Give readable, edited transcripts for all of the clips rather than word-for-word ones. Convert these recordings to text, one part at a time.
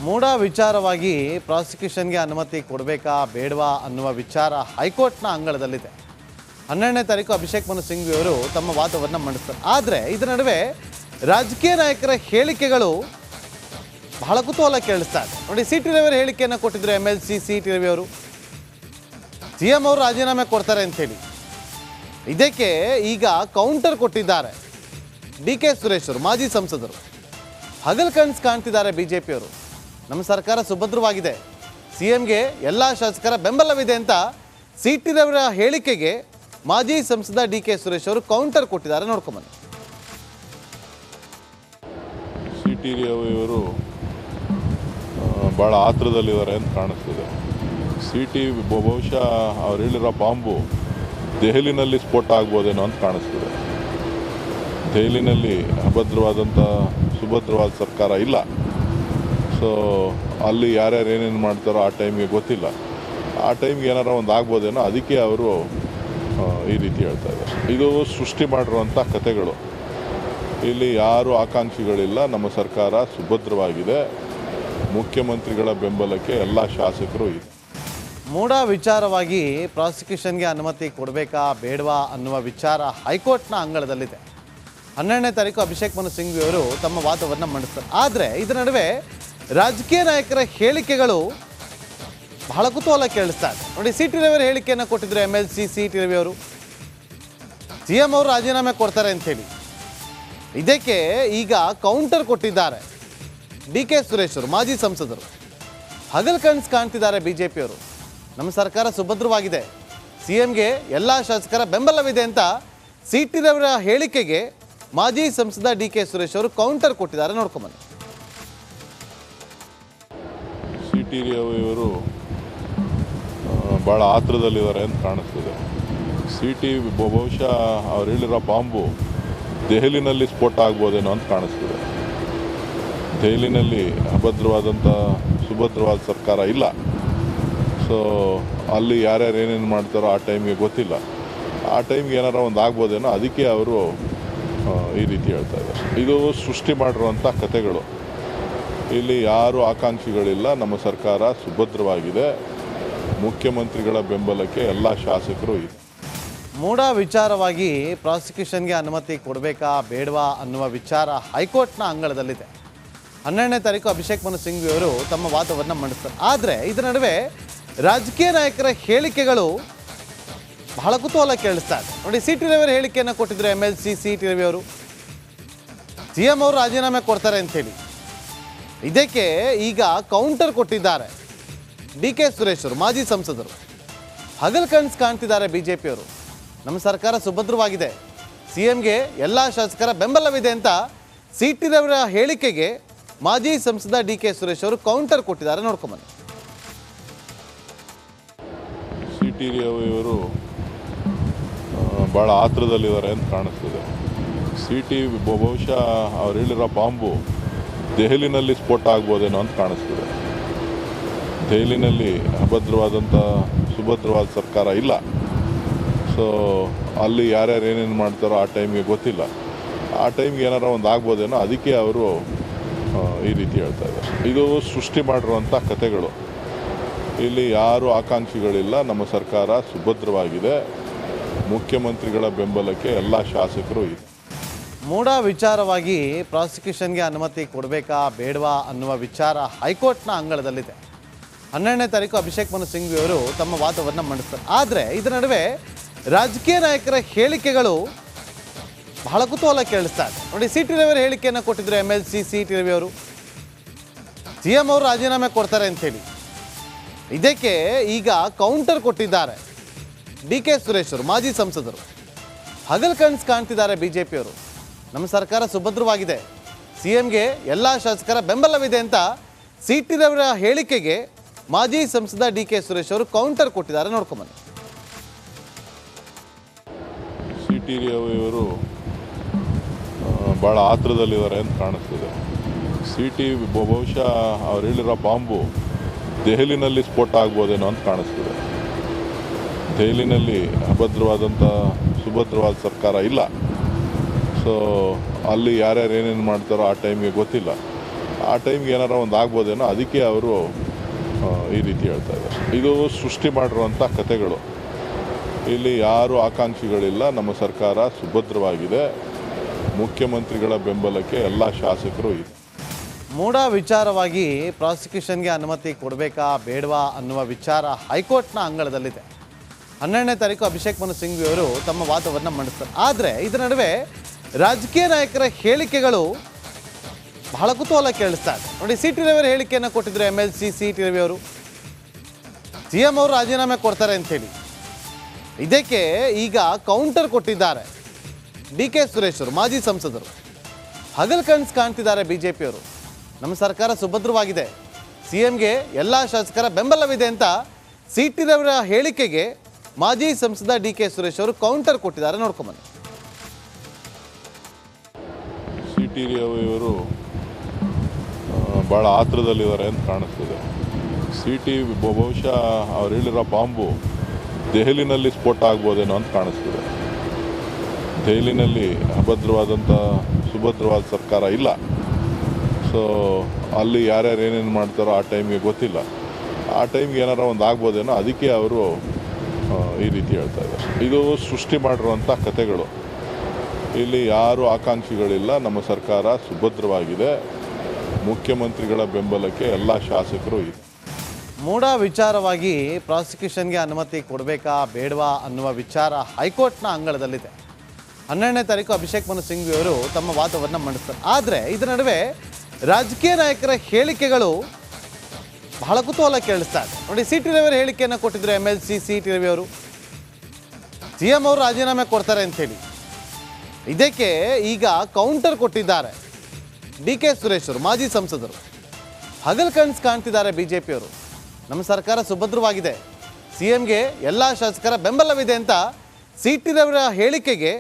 ಮೂಡ ವಿಚಾರವಾಗಿ ಪ್ರಾಸಿಕ್ಯೂಷನ್ಗೆ ಅನುಮತಿ ಕೊಡಬೇಕಾ ಬೇಡವಾ ಅನ್ನುವ ವಿಚಾರ ಹೈಕೋರ್ಟ್ನ ಅಂಗಳದಲ್ಲಿದೆ. 12ನೇ ತಾರೀಕು ಅಭಿಷೇಕ್ ಮನು ಸಿಂಘ್ವಿ ಅವರು ತಮ್ಮ ವಾದವನ್ನು ಮಂಡಿಸ್ತಾರೆ. ಆದರೆ ಇದರ ನಡುವೆ ರಾಜಕೀಯ ನಾಯಕರ ಹೇಳಿಕೆಗಳು ಬಹಳ ಕುತೂಹಲ ಕೇಳಿಸ್ತಾ ಇದೆ. ನೋಡಿ, ಸಿ ಟಿ ರವಿ ಅವರು ಹೇಳಿಕೆಯನ್ನು ಕೊಟ್ಟಿದ್ರು. MLC ಸಿ ಟಿ ರವಿ ಅವರು CM ಅವರು ರಾಜೀನಾಮೆ ಕೊಡ್ತಾರೆ ಅಂಥೇಳಿ ಇದಕ್ಕೆ ಈಗ ಕೌಂಟರ್ ಕೊಟ್ಟಿದ್ದಾರೆ. DK ಸುರೇಶ್ ಅವರು, ಮಾಜಿ ಸಂಸದರು, ಹಗಲ್ ಕನ್ಸ್ ಕಾಣ್ತಿದ್ದಾರೆ. BJಪಿಯವರು ನಮ್ಮ ಸರ್ಕಾರ ಸುಭದ್ರವಾಗಿದೆ, CMಗೆ ಎಲ್ಲ ಶಾಸಕರ ಬೆಂಬಲವಿದೆ ಅಂತ ಸಿ ಟಿ ರವಿಯವರ ಹೇಳಿಕೆಗೆ ಮಾಜಿ ಸಂಸದ DK ಸುರೇಶ್ ಅವರು ಕೌಂಟರ್ ಕೊಟ್ಟಿದ್ದಾರೆ. ನೋಡ್ಕೊಂಬನ್ನಿ. ಸಿ ಟಿ ರವಿಯವರು ಭಾಳ ಆತುರದಲ್ಲಿದ್ದಾರೆ ಅಂತ ಕಾಣಿಸ್ತಿದೆ. ಬಹುಶಃ ಅವ್ರು ಹೇಳಿರೋ ಬಾಂಬು ದೆಹಲಿನಲ್ಲಿ ಸ್ಫೋಟ ಆಗ್ಬೋದೇನೋ ಅಂತ ಕಾಣಿಸ್ತಿದೆ. ದೆಹಲಿನಲ್ಲಿ ಸುಭದ್ರವಾದ ಸರ್ಕಾರ ಇಲ್ಲ. ಸೊ ಅಲ್ಲಿ ಯಾರ್ಯಾರು ಏನೇನು ಮಾಡ್ತಾರೋ ಆ ಟೈಮ್ಗೆ ಗೊತ್ತಿಲ್ಲ. ಆ ಟೈಮ್ಗೆ ಏನಾರ ಒಂದು ಆಗ್ಬೋದೇನೋ, ಅದಕ್ಕೆ ಅವರು ಈ ರೀತಿ ಹೇಳ್ತಾ ಇದ್ದಾರೆ. ಇದು ಸೃಷ್ಟಿ ಮಾಡಿರುವಂಥ ಕಥೆಗಳು. ಇಲ್ಲಿ ಯಾರು ಆಕಾಂಕ್ಷಿಗಳಿಲ್ಲ. ನಮ್ಮ ಸರ್ಕಾರ ಸುಭದ್ರವಾಗಿದೆ. ಮುಖ್ಯಮಂತ್ರಿಗಳ ಬೆಂಬಲಕ್ಕೆ ಎಲ್ಲ ಶಾಸಕರು ಇದೆ. ಮೂಡ ವಿಚಾರವಾಗಿ ಪ್ರಾಸಿಕ್ಯೂಷನ್ಗೆ ಅನುಮತಿ ಕೊಡಬೇಕಾ ಬೇಡವಾ ಅನ್ನುವ ವಿಚಾರ ಹೈಕೋರ್ಟ್ನ ಅಂಗಳದಲ್ಲಿದೆ. 12ನೇ ತಾರೀಕು ಅಭಿಷೇಕ್ ಮನು ಸಿಂಘ್ವಿ ಅವರು ತಮ್ಮ ವಾದವನ್ನು ಮಂಡಿಸ್ತಾರೆ. ಆದರೆ ಇದರ ನಡುವೆ ರಾಜಕೀಯ ನಾಯಕರ ಹೇಳಿಕೆಗಳು ಬಹಳ ಕುತೂಹಲ ಕೇಳಿಸ್ತಾ ಇದೆ. ನೋಡಿ, ಸಿ ಟಿ ರವಿ ಅವರು ಹೇಳಿಕೆಯನ್ನು ಕೊಟ್ಟಿದ್ರು. MLC ಸಿ ಟಿ ರವಿ ಅವರು CM ಅವರು ರಾಜೀನಾಮೆ ಕೊಡ್ತಾರೆ ಅಂಥೇಳಿ ಇದಕ್ಕೆ ಈಗ ಕೌಂಟರ್ ಕೊಟ್ಟಿದ್ದಾರೆ. DK ಸುರೇಶ್ ಅವರು, ಮಾಜಿ ಸಂಸದರು, ಹಗಲ್ ಕನ್ಸ್ ಕಾಣ್ತಿದ್ದಾರೆ. BJಪಿಯವರು ನಮ್ಮ ಸರ್ಕಾರ ಸುಭದ್ರವಾಗಿದೆ, CMಗೆ ಎಲ್ಲ ಶಾಸಕರ ಬೆಂಬಲವಿದೆ ಅಂತ ಸಿ ಟಿ ರವಿಯವರ ಹೇಳಿಕೆಗೆ ಮಾಜಿ ಸಂಸದ DK ಸುರೇಶ್ ಅವರು ಕೌಂಟರ್ ಕೊಟ್ಟಿದ್ದಾರೆ. ನೋಡ್ಕೊಂಬನ್ನಿ. ಸಿ ಟಿ ರವಿಯವರು ಭಾಳ ಆತುರದಲ್ಲಿದ್ದಾರೆ ಅಂತ ಕಾಣಿಸ್ತಿದೆ. ಬಹುಶಃ ಅವ್ರು ಹೇಳಿರೋ ಬಾಂಬು ದೆಹಲಿನಲ್ಲಿ ಸ್ಫೋಟ ಆಗ್ಬೋದೇನೋ ಅಂತ ಕಾಣಿಸ್ತಿದೆ. ದೆಹಲಿನಲ್ಲಿ ಸುಭದ್ರವಾದ ಸರ್ಕಾರ ಇಲ್ಲ. ಸೊ ಅಲ್ಲಿ ಯಾರ್ಯಾರು ಏನೇನು ಮಾಡ್ತಾರೋ ಆ ಟೈಮ್ಗೆ ಗೊತ್ತಿಲ್ಲ. ಆ ಟೈಮ್ಗೆ ಏನಾರ ಒಂದು ಆಗ್ಬೋದೇನೋ, ಅದಕ್ಕೆ ಅವರು ಈ ರೀತಿ ಹೇಳ್ತಾ ಇದ್ದಾರೆ. ಇದು ಸೃಷ್ಟಿ ಮಾಡಿರುವಂಥ ಕಥೆಗಳು. ಇಲ್ಲಿ ಯಾರು ಆಕಾಂಕ್ಷಿಗಳಿಲ್ಲ. ನಮ್ಮ ಸರ್ಕಾರ ಸುಭದ್ರವಾಗಿದೆ. ಮುಖ್ಯಮಂತ್ರಿಗಳ ಬೆಂಬಲಕ್ಕೆ ಎಲ್ಲ ಶಾಸಕರು ಇದೆ. ಮೂಡ ವಿಚಾರವಾಗಿ ಪ್ರಾಸಿಕ್ಯೂಷನ್ಗೆ ಅನುಮತಿ ಕೊಡಬೇಕಾ ಬೇಡವಾ ಅನ್ನುವ ವಿಚಾರ ಹೈಕೋರ್ಟ್ನ ಅಂಗಳದಲ್ಲಿದೆ. 12ನೇ ತಾರೀಕು ಅಭಿಷೇಕ್ ಮನು ಸಿಂಘ್ವಿ ಅವರು ತಮ್ಮ ವಾದವನ್ನು ಮಂಡಿಸ್ತಾರೆ. ಆದರೆ ಇದರ ನಡುವೆ ರಾಜಕೀಯ ನಾಯಕರ ಹೇಳಿಕೆಗಳು ಬಹಳ ಕುತೂಹಲ ಕೇಳಿಸ್ತಾ ಇದೆ. ನೋಡಿ, ಸಿ ಟಿ ರವಿ ಅವರು ಹೇಳಿಕೆಯನ್ನು ಕೊಟ್ಟಿದ್ರು. MLC ಸಿ ಟಿ ರವಿ ಅವರು CM ಅವರು ರಾಜೀನಾಮೆ ಕೊಡ್ತಾರೆ ಅಂಥೇಳಿ ಇದಕ್ಕೆ ಈಗ ಕೌಂಟರ್ ಕೊಟ್ಟಿದ್ದಾರೆ. DK ಸುರೇಶ್ ಅವರು, ಮಾಜಿ ಸಂಸದರು, ಹಗಲ್ ಕನ್ಸ್ ಕಾಣ್ತಿದ್ದಾರೆ. BJಪಿಯವರು ನಮ್ಮ ಸರ್ಕಾರ ಸುಭದ್ರವಾಗಿದೆ, CMಗೆ ಎಲ್ಲ ಶಾಸಕರ ಬೆಂಬಲವಿದೆ ಅಂತ ಸಿ ಟಿ ರವಿಯವರ ಹೇಳಿಕೆಗೆ ಮಾಜಿ ಸಂಸದ DK ಸುರೇಶ್ ಅವರು ಕೌಂಟರ್ ಕೊಟ್ಟಿದ್ದಾರೆ. ನೋಡ್ಕೊಂಬನ್ನಿ. ಸಿ ಟಿ ರವಿಯವರು ಭಾಳ ಆತುರದಲ್ಲಿದ್ದಾರೆ ಅಂತ ಕಾಣಿಸ್ತಿದೆ. ಬಹುಶಃ ಅವ್ರು ಹೇಳಿರೋ ಬಾಂಬು ದೆಹಲಿನಲ್ಲಿ ಸ್ಫೋಟ ಆಗ್ಬೋದೇನೋ ಅಂತ ಕಾಣಿಸ್ತಿದೆ. ದೆಹಲಿನಲ್ಲಿ ಸುಭದ್ರವಾದ ಸರ್ಕಾರ ಇಲ್ಲ. ಸೊ ಅಲ್ಲಿ ಯಾರ್ಯಾರು ಏನೇನು ಮಾಡ್ತಾರೋ ಆ ಟೈಮ್ಗೆ ಗೊತ್ತಿಲ್ಲ. ಆ ಟೈಮ್ಗೆ ಏನಾರ ಒಂದು ಆಗ್ಬೋದೇನೋ, ಅದಕ್ಕೆ ಅವರು ಈ ರೀತಿ ಹೇಳ್ತಾ ಇದ್ದಾರೆ. ಇದು ಸೃಷ್ಟಿ ಮಾಡಿರುವಂಥ ಕಥೆಗಳು. ಇಲ್ಲಿ ಯಾರು ಆಕಾಂಕ್ಷಿಗಳಿಲ್ಲ. ನಮ್ಮ ಸರ್ಕಾರ ಸುಭದ್ರವಾಗಿದೆ. ಮುಖ್ಯಮಂತ್ರಿಗಳ ಬೆಂಬಲಕ್ಕೆ ಎಲ್ಲ ಶಾಸಕರು ಇದೆ. ಮೂಡ ವಿಚಾರವಾಗಿ ಪ್ರಾಸಿಕ್ಯೂಷನ್ಗೆ ಅನುಮತಿ ಕೊಡಬೇಕಾ ಬೇಡವಾ ಅನ್ನುವ ವಿಚಾರ ಹೈಕೋರ್ಟ್ನ ಅಂಗಳದಲ್ಲಿದೆ. 12ನೇ ತಾರೀಕು ಅಭಿಷೇಕ್ ಮನು ಸಿಂಘ್ವಿ ಅವರು ತಮ್ಮ ವಾದವನ್ನು ಮಂಡಿಸ್ತಾರೆ. ಆದರೆ ಇದರ ನಡುವೆ ರಾಜಕೀಯ ನಾಯಕರ ಹೇಳಿಕೆಗಳು ಬಹಳ ಕುತೂಹಲ ಕೇಳಿಸ್ತಾ ಇದೆ. ನೋಡಿ, ಸಿ ಟಿ ರವಿ ಅವರು ಹೇಳಿಕೆಯನ್ನು ಕೊಟ್ಟಿದ್ರು. MLC ಸಿ ಟಿ ರವಿ ಅವರು CM ಅವರು ರಾಜೀನಾಮೆ ಕೊಡ್ತಾರೆ ಅಂಥೇಳಿ ಇದಕ್ಕೆ ಈಗ ಕೌಂಟರ್ ಕೊಟ್ಟಿದ್ದಾರೆ. DK ಸುರೇಶ್ ಅವರು, ಮಾಜಿ ಸಂಸದರು, ಹಗಲ್ ಕನ್ಸ್ ಕಾಣ್ತಿದ್ದಾರೆ. BJಪಿಯವರು ನಮ್ಮ ಸರ್ಕಾರ ಸುಭದ್ರವಾಗಿದೆ, CMಗೆ ಎಲ್ಲ ಶಾಸಕರ ಬೆಂಬಲವಿದೆ ಅಂತ ಸಿ ಟಿ ರವಿಯವರ ಹೇಳಿಕೆಗೆ ಮಾಜಿ ಸಂಸದ DK ಸುರೇಶ್ ಅವರು ಕೌಂಟರ್ ಕೊಟ್ಟಿದ್ದಾರೆ. ನೋಡ್ಕೊಂಬನ್ನಿ. ಸಿ ಟಿ ರವಿಯವರು ಭಾಳ ಆತುರದಲ್ಲಿದ್ದಾರೆ ಅಂತ ಕಾಣಿಸ್ತಿದೆ. ಬಹುಶಃ ಅವ್ರು ಹೇಳಿರೋ ಬಾಂಬು ದೆಹಲಿನಲ್ಲಿ ಸ್ಫೋಟ ಆಗ್ಬೋದೇನೋ ಅಂತ ಕಾಣಿಸ್ತಿದೆ. ದೆಹಲಿನಲ್ಲಿ ಸುಭದ್ರವಾದ ಸರ್ಕಾರ ಇಲ್ಲ. ಸೊ ಅಲ್ಲಿ ಯಾರ್ಯಾರು ಏನೇನು ಮಾಡ್ತಾರೋ ಆ ಟೈಮ್ಗೆ ಗೊತ್ತಿಲ್ಲ. ಆ ಟೈಮ್ಗೆ ಏನಾರ ಒಂದು ಆಗ್ಬೋದೇನೋ, ಅದಕ್ಕೆ ಅವರು ಈ ರೀತಿ ಹೇಳ್ತಾ ಇದ್ದಾರೆ. ಇದು ಸೃಷ್ಟಿ ಮಾಡಿರುವಂಥ ಕಥೆಗಳು. ಇಲ್ಲಿ ಯಾರು ಆಕಾಂಕ್ಷಿಗಳಿಲ್ಲ. ನಮ್ಮ ಸರ್ಕಾರ ಸುಭದ್ರವಾಗಿದೆ. ಮುಖ್ಯಮಂತ್ರಿಗಳ ಬೆಂಬಲಕ್ಕೆ ಎಲ್ಲ ಶಾಸಕರು ಇದೆ. ಮೂಢ ವಿಚಾರವಾಗಿ ಪ್ರಾಸಿಕ್ಯೂಷನ್ಗೆ ಅನುಮತಿ ಕೊಡಬೇಕಾ ಬೇಡವಾ ಅನ್ನುವ ವಿಚಾರ ಹೈಕೋರ್ಟ್ನ ಅಂಗಳದಲ್ಲಿದೆ. 12ನೇ ತಾರೀಕು ಅಭಿಷೇಕ್ ಮನು ಸಿಂಘ್ವಿ ಅವರು ತಮ್ಮ ವಾದವನ್ನು ಮಂಡಿಸ್ತಾರೆ. ಆದರೆ ಇದರ ನಡುವೆ ರಾಜಕೀಯ ನಾಯಕರ ಹೇಳಿಕೆಗಳು ಬಹಳ ಕುತೂಹಲ ಕೇಳಿಸ್ತಾ ಇದೆ. ನೋಡಿ, ಸಿ ಟಿ ರವಿ ಹೇಳಿಕೆಯನ್ನು ಕೊಟ್ಟಿದ್ರು. MLC ಸಿ ಟಿ ರವಿ ಅವರು CM ಅವರು ರಾಜೀನಾಮೆ ಕೊಡ್ತಾರೆ ಅಂಥೇಳಿ. ಇದಕ್ಕೆ ಈಗ ಕೌಂಟರ್ ಕೊಟ್ಟಿದ್ದಾರೆ DK ಸುರೇಶ್ ಅವರು, ಮಾಜಿ ಸಂಸದರು. ಹಗಲ್ ಕನ್ಸ್ ಕಾಣ್ತಿದ್ದಾರೆ ಬಿಜೆಪಿಯವರು. ನಮ್ಮ ಸರ್ಕಾರ ಸುಭದ್ರವಾಗಿದೆ, CMಗೆ ಎಲ್ಲ ಶಾಸಕರ ಬೆಂಬಲವಿದೆ ಅಂತ ಸಿ ಟಿ ರವಿರ ಹೇಳಿಕೆಗೆ ಮಾಜಿ ಸಂಸದ DK ಸುರೇಶ್ ಅವರು ಕೌಂಟರ್ ಕೊಟ್ಟಿದ್ದಾರೆ. ನೋಡ್ಕೊಂಬನ್ನಿ. ಸಿ ಟಿ ರವಿಯವರು ಭಾಳ ಆತರದಲ್ಲಿದ್ದಾರೆ ಅಂತ ಕಾಣಿಸ್ತಿದೆ. ಬಹುಶಃ ಅವ್ರು ಹೇಳಿರೋ ಬಾಂಬು ದೆಹಲಿನಲ್ಲಿ ಸ್ಫೋಟ ಆಗ್ಬೋದೇನೋ ಅಂತ ಕಾಣಿಸ್ತಿದೆ. ದೆಹಲಿನಲ್ಲಿ ಸುಭದ್ರವಾದ ಸರ್ಕಾರ ಇಲ್ಲ. ಸೊ ಅಲ್ಲಿ ಯಾರ್ಯಾರು ಏನೇನು ಮಾಡ್ತಾರೋ ಆ ಟೈಮ್ಗೆ ಗೊತ್ತಿಲ್ಲ. ಆ ಟೈಮ್ಗೆ ಏನಾರ ಒಂದು ಆಗ್ಬೋದೇನೋ, ಅದಕ್ಕೆ ಅವರು ಈ ರೀತಿ ಹೇಳ್ತಾ ಇದ್ದಾರೆ. ಇದು ಸೃಷ್ಟಿ ಮಾಡಿರುವಂಥ ಕಥೆಗಳು. ಇಲ್ಲಿ ಯಾರು ಆಕಾಂಕ್ಷಿಗಳಿಲ್ಲ. ನಮ್ಮ ಸರ್ಕಾರ ಸುಭದ್ರವಾಗಿದೆ. ಮುಖ್ಯಮಂತ್ರಿಗಳ ಬೆಂಬಲಕ್ಕೆ ಎಲ್ಲ ಶಾಸಕರು ಇದೆ. ಮೂಢ ವಿಚಾರವಾಗಿ ಪ್ರಾಸಿಕ್ಯೂಷನ್ಗೆ ಅನುಮತಿ ಕೊಡಬೇಕಾ ಬೇಡವಾ ಅನ್ನುವ ವಿಚಾರ ಹೈಕೋರ್ಟ್ನ ಅಂಗಳದಲ್ಲಿದೆ. 12ನೇ ತಾರೀಕು ಅಭಿಷೇಕ್ ಮನು ಸಿಂಘ್ವಿ ಅವರು ತಮ್ಮ ವಾದವನ್ನು ಮಂಡಿಸ್ತಾರೆ. ಆದರೆ ಇದರ ನಡುವೆ ರಾಜಕೀಯ ನಾಯಕರ ಹೇಳಿಕೆಗಳು ಬಹಳ ಕುತೂಹಲ ಕೇಳಿಸ್ತಾ ಇದೆ. ನೋಡಿ, ಸಿ ಟಿ ರವಿ ಹೇಳಿಕೆಯನ್ನು ಕೊಟ್ಟಿದ್ರು. MLC ಸಿ ಟಿ ರವಿ ಅವರು CM ಅವರು ರಾಜೀನಾಮೆ ಕೊಡ್ತಾರೆ ಅಂಥೇಳಿ. ಇದಕ್ಕೆ ಈಗ ಕೌಂಟರ್ ಕೊಟ್ಟಿದ್ದಾರೆ DK ಸುರೇಶ್ ಅವರು, ಮಾಜಿ ಸಂಸದರು. ಹಗಲ್ ಕನ್ಸ್ ಕಾಣ್ತಿದ್ದಾರೆ ಬಿಜೆಪಿಯವರು. ನಮ್ಮ ಸರ್ಕಾರ ಸುಭದ್ರವಾಗಿದೆ, CMಗೆ ಎಲ್ಲ ಶಾಸಕರ ಬೆಂಬಲವಿದೆ ಅಂತ ಸಿ ಟಿ ರವಿರ ಹೇಳಿಕೆಗೆ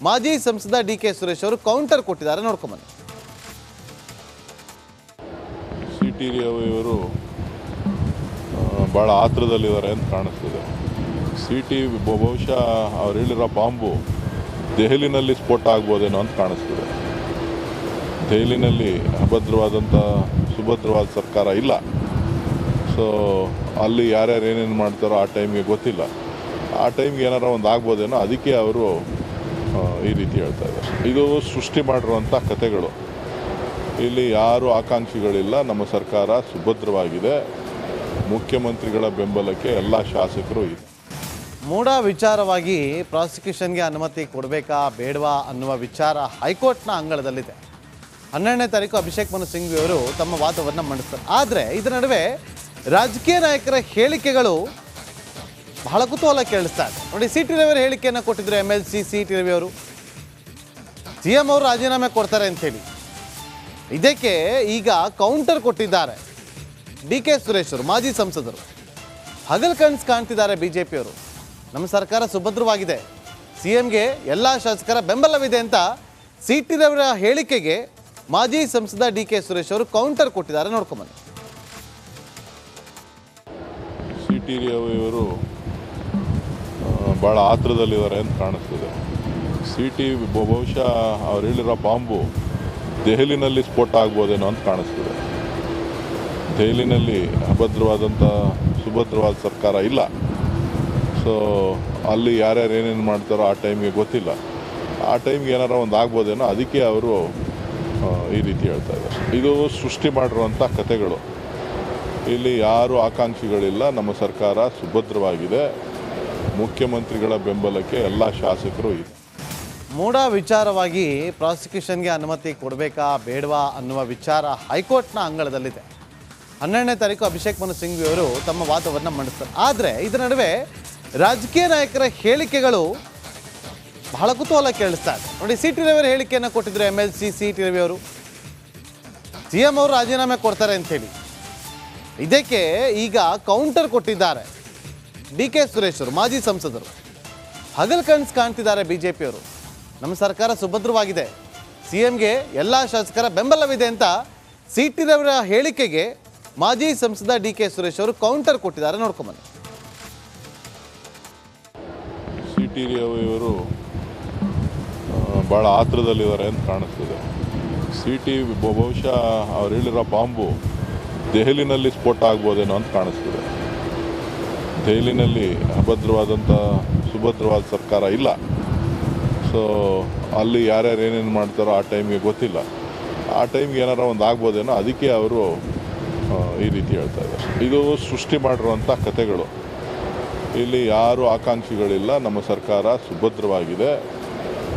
ಮಾಜಿ ಸಂಸದ DK ಸುರೇಶ್ ಅವರು ಕೌಂಟರ್ ಕೊಟ್ಟಿದ್ದಾರೆ. ನೋಡ್ಕೊಂಬನ್ನಿ. ಸಿ ಟಿ ರವಿಯವರು ಭಾಳ ಆತರದಲ್ಲಿದ್ದಾರೆ ಅಂತ ಕಾಣಿಸ್ತಿದೆ. ಬಹುಶಃ ಅವ್ರು ಹೇಳಿರೋ ಬಾಂಬು ದೆಹಲಿನಲ್ಲಿ ಸ್ಫೋಟ ಆಗ್ಬೋದೇನೋ ಅಂತ ಕಾಣಿಸ್ತಿದೆ. ದೆಹಲಿನಲ್ಲಿ ಸುಭದ್ರವಾದ ಸರ್ಕಾರ ಇಲ್ಲ. ಸೊ ಅಲ್ಲಿ ಯಾರ್ಯಾರು ಏನೇನು ಮಾಡ್ತಾರೋ ಆ ಟೈಮ್ಗೆ ಗೊತ್ತಿಲ್ಲ. ಆ ಟೈಮ್ಗೆ ಏನಾರ ಒಂದು ಆಗ್ಬೋದೇನೋ, ಅದಕ್ಕೆ ಅವರು ಈ ರೀತಿ ಹೇಳ್ತಾ ಇದ್ದಾರೆ. ಇದು ಸೃಷ್ಟಿ ಮಾಡಿರುವಂಥ ಕಥೆಗಳು. ಇಲ್ಲಿ ಯಾರು ಆಕಾಂಕ್ಷಿಗಳಿಲ್ಲ. ನಮ್ಮ ಸರ್ಕಾರ ಸುಭದ್ರವಾಗಿದೆ. ಮುಖ್ಯಮಂತ್ರಿಗಳ ಬೆಂಬಲಕ್ಕೆ ಎಲ್ಲ ಶಾಸಕರು ಇದೆ. ಮೂಢ ವಿಚಾರವಾಗಿ ಪ್ರಾಸಿಕ್ಯೂಷನ್ಗೆ ಅನುಮತಿ ಕೊಡಬೇಕಾ ಬೇಡವಾ ಅನ್ನುವ ವಿಚಾರ ಹೈಕೋರ್ಟ್ನ ಅಂಗಳದಲ್ಲಿದೆ. 12ನೇ ತಾರೀಕು ಅಭಿಷೇಕ್ ಮನು ಸಿಂಘ್ವಿ ಅವರು ತಮ್ಮ ವಾದವನ್ನು ಮಂಡಿಸ್ತಾರೆ. ಆದರೆ ಇದರ ನಡುವೆ ರಾಜಕೀಯ ನಾಯಕರ ಹೇಳಿಕೆಗಳು ಬಹಳ ಕುತೂಹಲ ಕೇಳಿಸ್ತಾ ಇದೆ. ನೋಡಿ, ಸಿ ಟಿ ರವಿ ಹೇಳಿಕೆಯನ್ನು ಕೊಟ್ಟಿದ್ರು. MLC ಸಿ ಟಿ ರವಿ ಅವರು CM ಅವರು ರಾಜೀನಾಮೆ ಕೊಡ್ತಾರೆ ಅಂಥೇಳಿ. ಇದಕ್ಕೆ ಈಗ ಕೌಂಟರ್ ಕೊಟ್ಟಿದ್ದಾರೆ DK ಸುರೇಶ್ ಅವರು, ಮಾಜಿ ಸಂಸದರು. ಹಗಲ್ ಕನ್ಸ್ ಕಾಣ್ತಿದ್ದಾರೆ ಬಿಜೆಪಿಯವರು. ನಮ್ಮ ಸರ್ಕಾರ ಸುಭದ್ರವಾಗಿದೆ, CMಗೆ ಎಲ್ಲ ಶಾಸಕರ ಬೆಂಬಲವಿದೆ ಅಂತ ಸಿ ಟಿ ರವಿರ ಹೇಳಿಕೆಗೆ ಮಾಜಿ ಸಂಸದ DK ಸುರೇಶ್ ಅವರು ಕೌಂಟರ್ ಕೊಟ್ಟಿದ್ದಾರೆ. ನೋಡ್ಕೊಂಬನ್ನಿ. ಸಿ ಟಿ ರವಿಯವರು ಭಾಳ ಆತರದಲ್ಲಿದ್ದಾರೆ ಅಂತ ಕಾಣಿಸ್ತಿದೆ. ಬಹುಶಃ ಅವ್ರು ಹೇಳಿರೋ ಬಾಂಬು ದೆಹಲಿನಲ್ಲಿ ಸ್ಫೋಟ ಆಗ್ಬೋದೇನೋ ಅಂತ ಕಾಣಿಸ್ತಿದೆ. ದೆಹಲಿನಲ್ಲಿ ಸುಭದ್ರವಾದ ಸರ್ಕಾರ ಇಲ್ಲ. ಸೊ ಅಲ್ಲಿ ಯಾರ್ಯಾರು ಏನೇನು ಮಾಡ್ತಾರೋ ಆ ಟೈಮ್ಗೆ ಗೊತ್ತಿಲ್ಲ. ಆ ಟೈಮ್ಗೆ ಏನಾರ ಒಂದು ಆಗ್ಬೋದೇನೋ, ಅದಕ್ಕೆ ಅವರು ಈ ರೀತಿ ಹೇಳ್ತಾ ಇದ್ದಾರೆ. ಇದು ಸೃಷ್ಟಿ ಮಾಡಿರುವಂಥ ಕಥೆಗಳು. ಇಲ್ಲಿ ಯಾರು ಆಕಾಂಕ್ಷಿಗಳಿಲ್ಲ. ನಮ್ಮ ಸರ್ಕಾರ ಸುಭದ್ರವಾಗಿದೆ. ಮುಖ್ಯಮಂತ್ರಿಗಳ ಬೆಂಬಲಕ್ಕೆ ಎಲ್ಲ ಶಾಸಕರು ಇದೆ. ಮೂಢ ವಿಚಾರವಾಗಿ ಪ್ರಾಸಿಕ್ಯೂಷನ್ಗೆ ಅನುಮತಿ ಕೊಡಬೇಕಾ ಬೇಡವಾ ಅನ್ನುವ ವಿಚಾರ ಹೈಕೋರ್ಟ್ನ ಅಂಗಳದಲ್ಲಿದೆ. 12ನೇ ತಾರೀಕು ಅಭಿಷೇಕ್ ಮನು ಸಿಂಘ್ವಿ ಅವರು ತಮ್ಮ ವಾದವನ್ನು ಮಂಡಿಸ್ತಾರೆ. ಆದರೆ ಇದರ ನಡುವೆ ರಾಜಕೀಯ ನಾಯಕರ ಹೇಳಿಕೆಗಳು ಬಹಳ ಕುತೂಹಲ ಕೇಳಿಸ್ತಾ ಇದೆ. ನೋಡಿ, ಸಿ ಟಿ ರವಿ ಹೇಳಿಕೆಯನ್ನು ಕೊಟ್ಟಿದ್ರು. MLC ಸಿ ಟಿ ರವಿ ಅವರು CM ಅವರು ರಾಜೀನಾಮೆ ಕೊಡ್ತಾರೆ ಅಂಥೇಳಿ. ಇದಕ್ಕೆ ಈಗ ಕೌಂಟರ್ ಕೊಟ್ಟಿದ್ದಾರೆ DK ಸುರೇಶ್ ಅವರು, ಮಾಜಿ ಸಂಸದರು. ಹಗಲ್ ಕನ್ಸ್ ಕಾಣ್ತಿದ್ದಾರೆ ಬಿಜೆಪಿಯವರು. ನಮ್ಮ ಸರ್ಕಾರ ಸುಭದ್ರವಾಗಿದೆ, CMಗೆ ಎಲ್ಲ ಶಾಸಕರ ಬೆಂಬಲವಿದೆ ಅಂತ ಸಿ ಟಿ ರವಿರ ಹೇಳಿಕೆಗೆ ಮಾಜಿ ಸಂಸದ DK ಸುರೇಶ್ ಅವರು ಕೌಂಟರ್ ಕೊಟ್ಟಿದ್ದಾರೆ. ನೋಡ್ಕೊಂಬನ್ನಿ. ಸಿ ಟಿ ರವಿಯವರು ಭಾಳ ಆತರದಲ್ಲಿದ್ದಾರೆ ಅಂತ ಕಾಣಿಸ್ತಿದೆ. CT ಬಹುಶಃ ಅವ್ರು ಹೇಳಿರೋ ಬಾಂಬು ದೆಹಲಿನಲ್ಲಿ ಸ್ಫೋಟ ಆಗ್ಬೋದೇನೋ ಅಂತ ಕಾಣಿಸ್ತಿದೆ. ದೆಹಲಿನಲ್ಲಿ ಅಭದ್ರವಾದಂಥ ಸುಭದ್ರವಾದ ಸರ್ಕಾರ ಇಲ್ಲ. ಸೊ ಅಲ್ಲಿ ಯಾರ್ಯಾರು ಏನೇನು ಮಾಡ್ತಾರೋ ಆ ಟೈಮ್ಗೆ ಗೊತ್ತಿಲ್ಲ. ಆ ಟೈಮ್ಗೆ ಏನಾರ ಒಂದು ಆಗ್ಬೋದೇನೋ, ಅದಕ್ಕೆ ಅವರು ಈ ರೀತಿ ಹೇಳ್ತಾ ಇದ್ದಾರೆ. ಇದು ಸೃಷ್ಟಿ ಮಾಡಿರುವಂಥ ಕಥೆಗಳು. ಇಲ್ಲಿ ಯಾರು ಆಕಾಂಕ್ಷಿಗಳಿಲ್ಲ. ನಮ್ಮ ಸರ್ಕಾರ ಸುಭದ್ರವಾಗಿದೆ.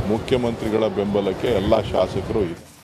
ಮುಖ್ಯಮಂತ್ರಿಗಳ ಬೆಂಬಲಕ್ಕೆ ಎಲ್ಲ ಶಾಸಕರು ಇದೆ.